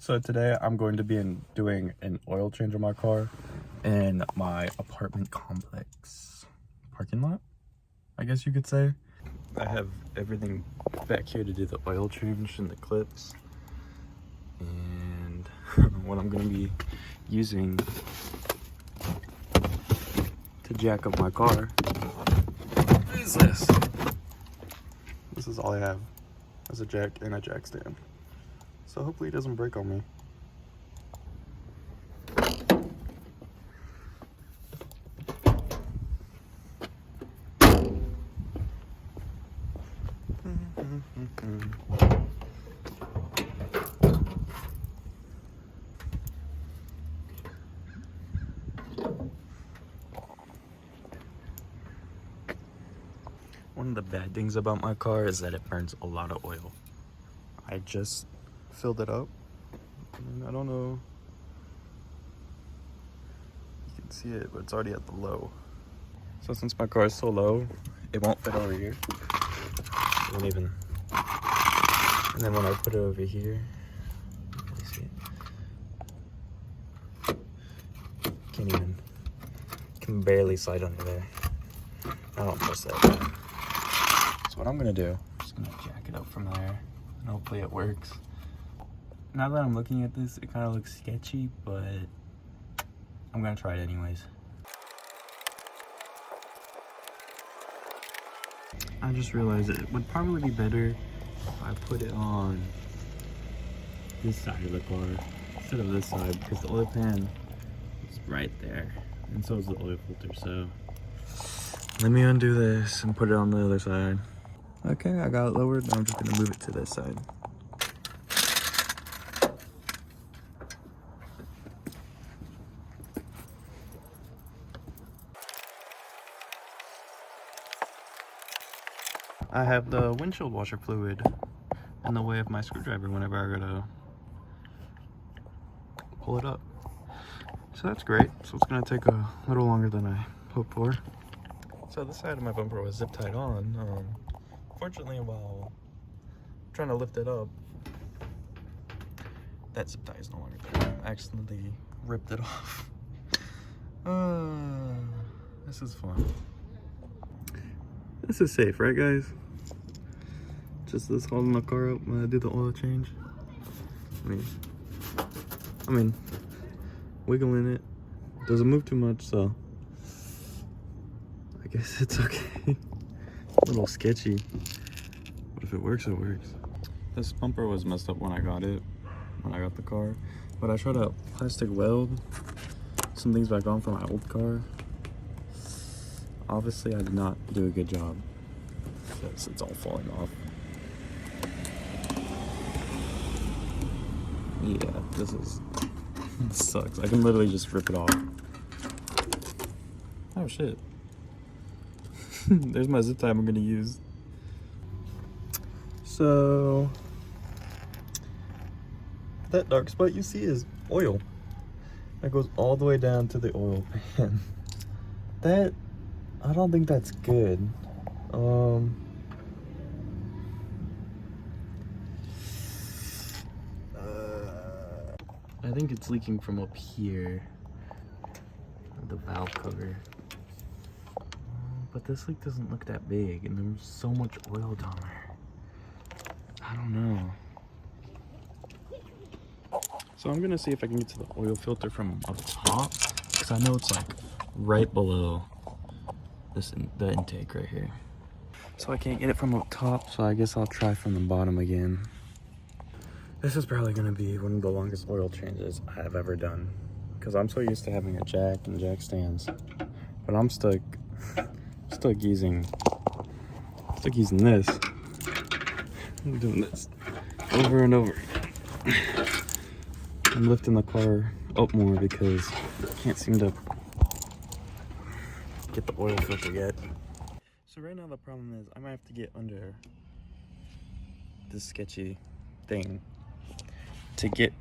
So today I'm going to be doing an oil change on my car in my apartment complex parking lot, I guess you could say. I have everything back here to do the oil change and the clips. And what I'm going to be using to jack up my car is this. This is all I have as a jack and a jack stand. So hopefully it doesn't break on me. One of the bad things about my car is that it burns a lot of oil. I just filled it up. I don't know if you can see it, but it's already at the low. So since my car is so low, it won't fit over here. It won't even. And then when I put it over here, you see it? Can barely slide under there. I don't trust that bad. So what I'm gonna do, I'm just gonna jack it up from there, and hopefully it works. Now that I'm looking at this, it kind of looks sketchy, but I'm gonna try it anyways. I just realized it would probably be better if I put it on this side of the car instead of this side, because the oil pan is right there, and so is the oil filter. So let me undo this and put it on the other side. Okay, I got it lowered. Now I'm just gonna move it to this side. I have the windshield washer fluid in the way of my screwdriver whenever I gotta pull it up. So that's great. So it's gonna take a little longer than I hoped for. So this side of my bumper was zip tied on. Fortunately, while trying to lift it up, that zip tie is no longer there. I accidentally ripped it off. This is fun. This is safe, right guys? Just this holding the car up when I do the oil change. I mean, wiggling it. Doesn't move too much, so I guess it's okay. A little sketchy, but if it works, it works. This bumper was messed up when I got the car, but I tried to plastic weld some things back on for my old car. Obviously, I did not do a good job because it's all falling off. Yeah, this sucks. I can literally just rip it off. Oh shit. There's my zip tie I'm gonna use. So that dark spot you see is oil. That goes all the way down to the oil pan. I don't think that's good. I think it's leaking from up here, the valve cover. But this leak doesn't look that big, and there's so much oil down there. I don't know. So I'm gonna see if I can get to the oil filter from up top, because I know it's like right below the intake right here. So I can't get it from up top, so I guess I'll try from the bottom again. This is probably gonna be one of the longest oil changes I have ever done, because I'm so used to having a jack and jack stands, but I'm stuck using this. I'm doing this over and over again. I'm lifting the car up more because I can't seem to get the oil filter yet. So right now the problem is I might have to get under this sketchy thing to get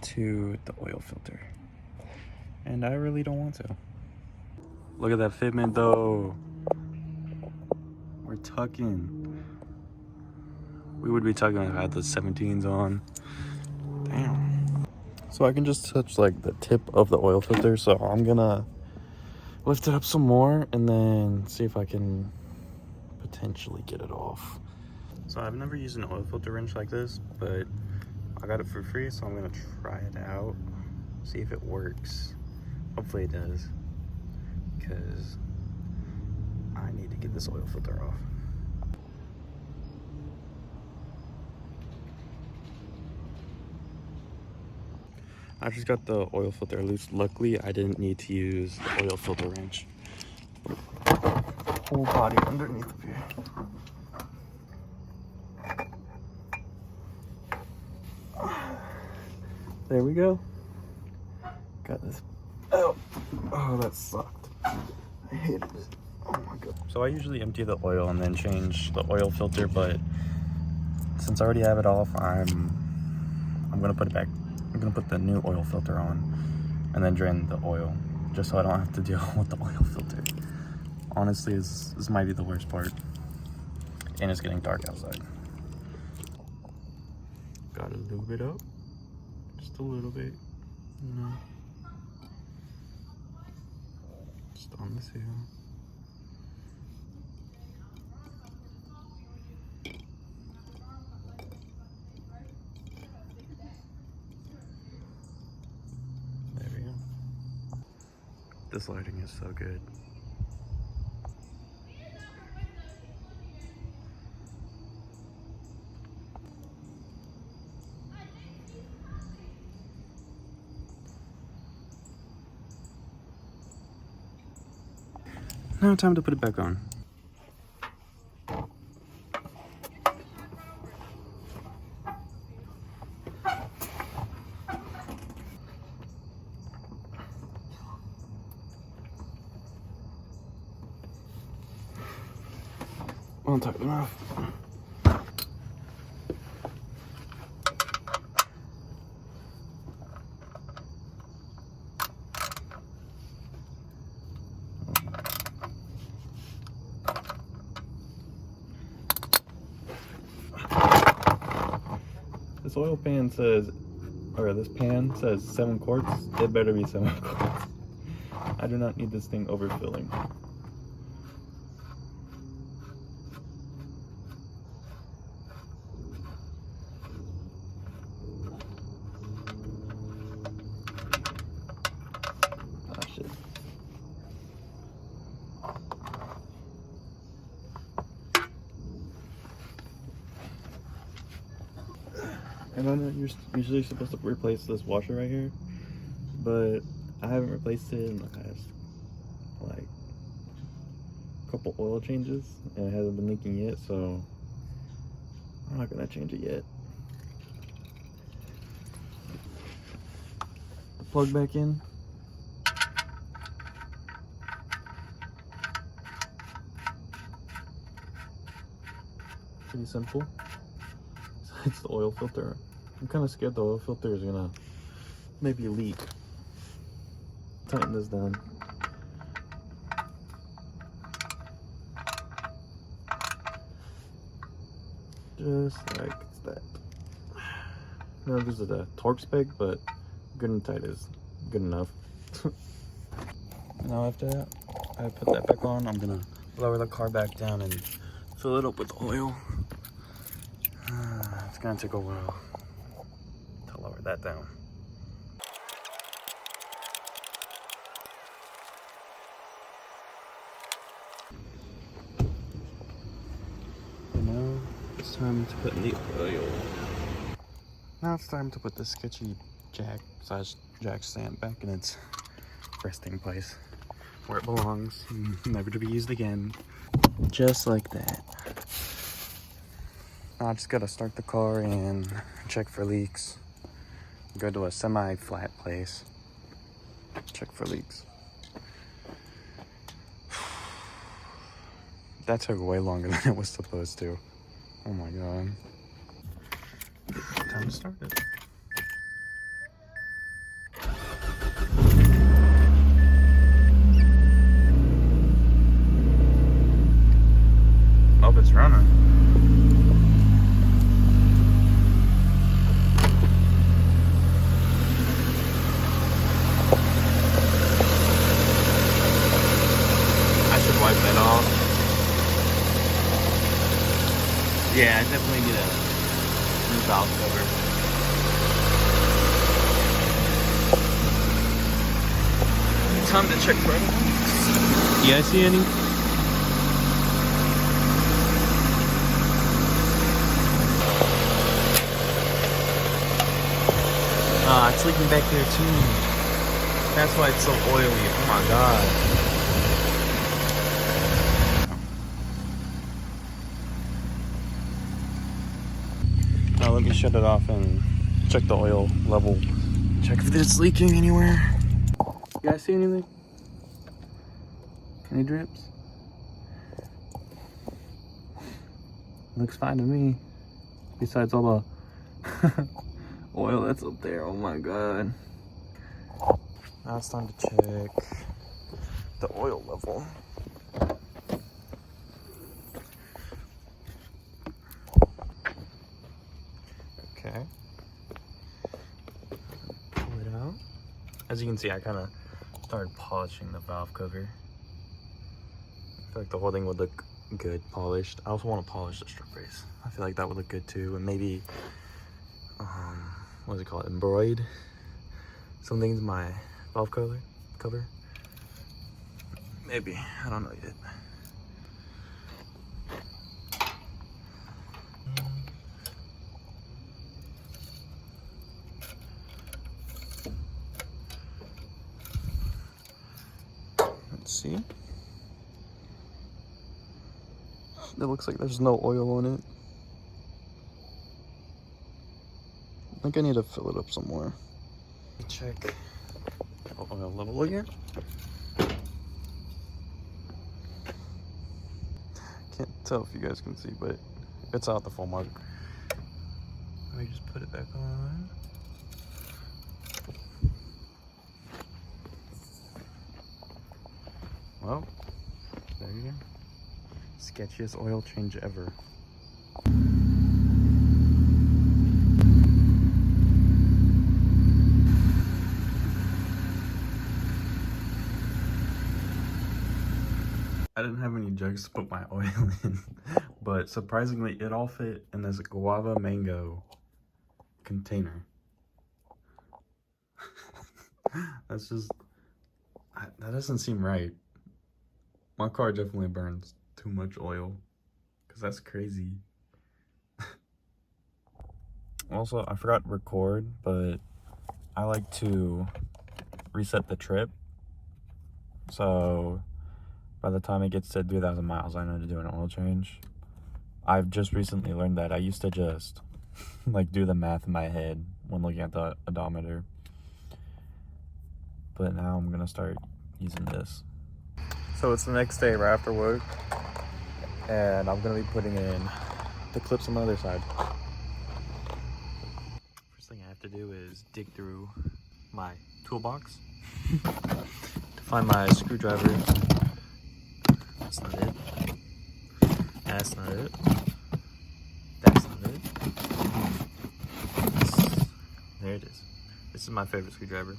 to the oil filter, and I really don't want to. Look at that fitment though. We're tucking. We would be tucking if I had the 17s on. Damn. So I can just touch like the tip of the oil filter. So I'm gonna lift it up some more and then see if I can potentially get it off. So I've never used an oil filter wrench like this, but I got it for free, so I'm gonna try it out, see if it works. Hopefully it does, because I need to get this oil filter off. I just got the oil filter loose. Luckily, I didn't need to use the oil filter wrench. Whole body underneath of here. There we go. Got this. Oh, that sucked. I hated it. Oh my god. So I usually empty the oil and then change the oil filter, but since I already have it off, I'm gonna put it back. I'm gonna put the new oil filter on and then drain the oil, just so I don't have to deal with the oil filter. Honestly, this might be the worst part. And it's getting dark outside. Gotta lube it up. Just a little bit, you know. Just on this here. There we go. This lighting is so good. Now time to put it back on. I'll take them off. This oil pan says, or this pan says 7 quarts. It better be 7 quarts. I do not need this thing overfilling. Ah, shit. I know that you're usually supposed to replace this washer right here, but I haven't replaced it in the past, like, couple oil changes, and it hasn't been leaking yet, so I'm not gonna change it yet. The plug back in. Pretty simple. It's the oil filter. I'm kind of scared the oil filter is gonna maybe leak. Tighten this down. Just like that. No, this is a Torx peg, but good and tight is good enough. Now after that, I put that back on. I'm gonna lower the car back down and fill it up with oil. It's gonna take a while to lower that down. And now it's time to put in the oil. Now it's time to put the sketchy jack stand back in its resting place where it belongs, never to be used again. Just like that. Now I just gotta start the car and check for leaks. Go to a semi-flat place, check for leaks. That took way longer than it was supposed to. Oh my god. Time to start it. Oh, it's running. time to check for any. You guys see any? It's leaking back there too. That's why it's so oily. Oh my god. Now let me shut it off and check the oil level. Check if it's leaking anywhere. You guys see anything? Any drips? Looks fine to me. Besides all the oil that's up there. Oh my god. Now it's time to check the oil level. Okay. Pull it out. As you can see, I kind of started polishing the valve cover. I feel like the whole thing would look good polished. I also want to polish the strip brace. I feel like that would look good too. And maybe, what is it called? Embroidered something's my valve cover. Maybe, I don't know yet. Let's see. It looks like there's no oil on it. I think I need to fill it up some more. Check the oil level again. Can't tell if you guys can see, but it's out the full mark. Let me just put it back on. Well, there you go. Sketchiest oil change ever. I didn't have any jugs to put my oil in, but surprisingly it all fit in this guava mango container. That's just, that doesn't seem right. My car definitely burns too much oil, because that's crazy. Also, I forgot to record, but I like to reset the trip. So by the time it gets to 3,000 miles, I know to do an oil change. I've just recently learned that. I used to just like do the math in my head when looking at the odometer. But now I'm gonna start using this. So it's the next day right after work, and I'm gonna be putting in the clips on the other side. First thing I have to do is dig through my toolbox to find my screwdriver. That's not it. That's not it. That's not it. There it is. This is my favorite screwdriver.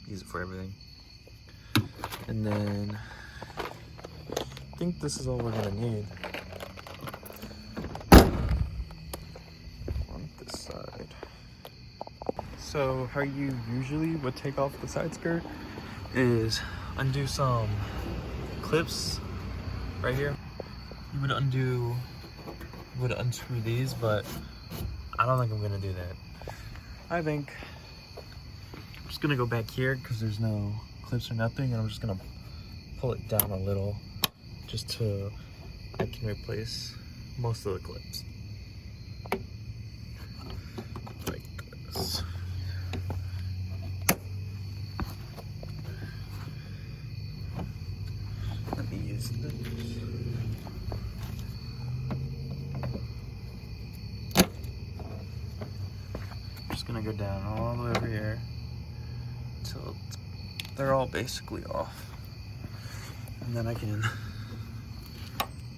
Use it for everything. And then I think this is all we're gonna need on this side. So how you usually would take off the side skirt is undo some clips right here. You would unscrew these, but I don't think I'm gonna do that. I think I'm just gonna go back here because there's no clips or nothing, and I'm just gonna pull it down a little just to I can replace most of the clips like this. Let me use this. I'm just gonna go down all the way over here until they're all basically off, and then I can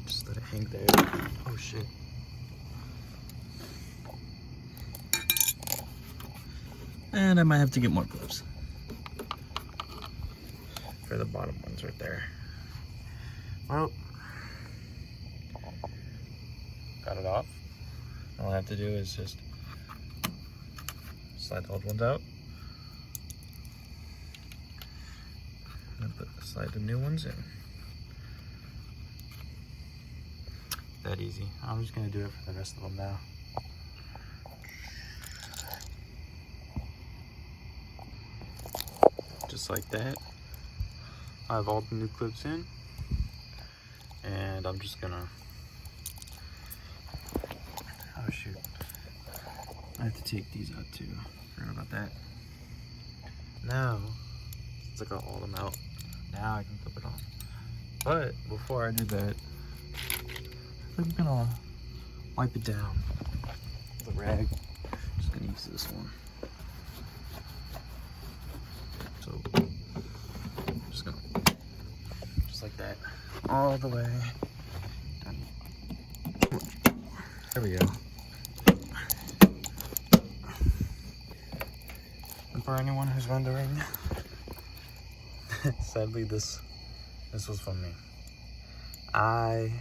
just let it hang there. Oh shit. And I might have to get more clips for the bottom ones right there. Well, got it off. All I have to do is just slide the old ones out. slide the new ones in. That easy. I'm just gonna do it for the rest of them now. Just like that. I have all the new clips in, and I'm just gonna, oh shoot, I have to take these out too. Forgot about that. Now, since I got all of them out, now I can clip it on. But before I do that, I think I'm gonna wipe it down with a rag. Just gonna use this one. So, just gonna, just like that, all the way down. There we go. And for anyone who's wondering, sadly this was from me. I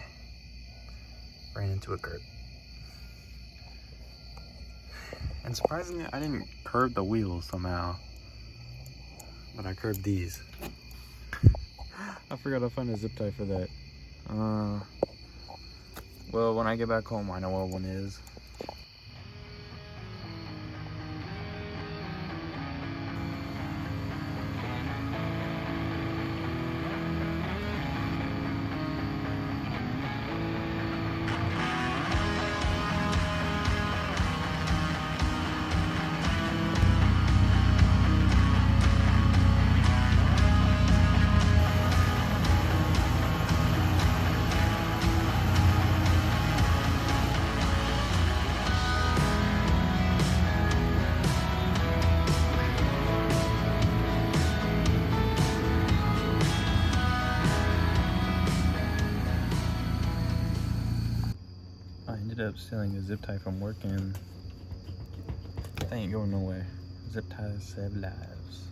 ran into a curb. And surprisingly, I didn't curb the wheels somehow, but I curbed these. I forgot to find a zip tie for that. Well, when I get back home, I know where one is. I ended up stealing a zip tie from work, and that ain't going nowhere. Zip ties save lives.